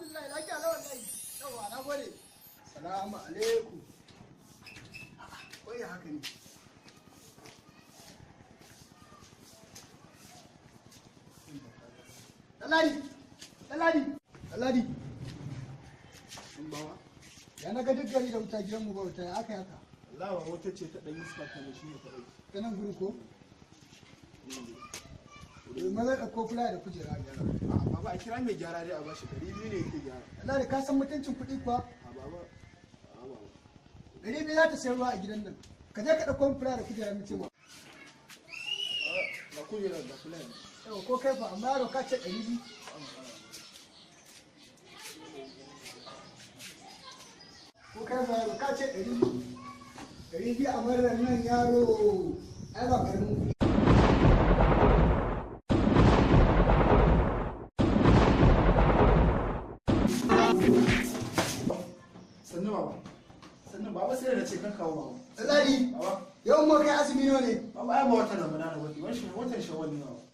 alhamdulillah lafiya lawan nayi. Yawa na gode. Salamu alaikum. Wai haka ne. Ɗanladi. Sun bawa? Ya na ga duk gari da wuta gidanmu ba wuta ya aka yaka. Allah ba wata ce ta ɗan iska ta shi ne ta ɗauki. Ta nan guri ko? Maza ɗauko fula da kujera gyara. A baba a kira mai gyara dai a bashi 200 ne yake gyara. Ɗanladi ka san mutuncin kuɗi kuwa? A baba. 200 za ta sayar ruwa a gidan nan. Ka je ka ɗauko fula da kujera mu ce ma. Da kujera da fula ne. Yau ko kai fa amma yaro ka ce 200. Ko kai fa yaro ka ce 200. 200 a marar nan yaro ai ba karamin kuɗi. Sannu baba. Sannu baba sai da ce kan kawo baba. Ɗanladi, Baba. yau mu kai azumi ne. Baba ai ba watan Ramadana ba ne, watan Shawwal ne baba.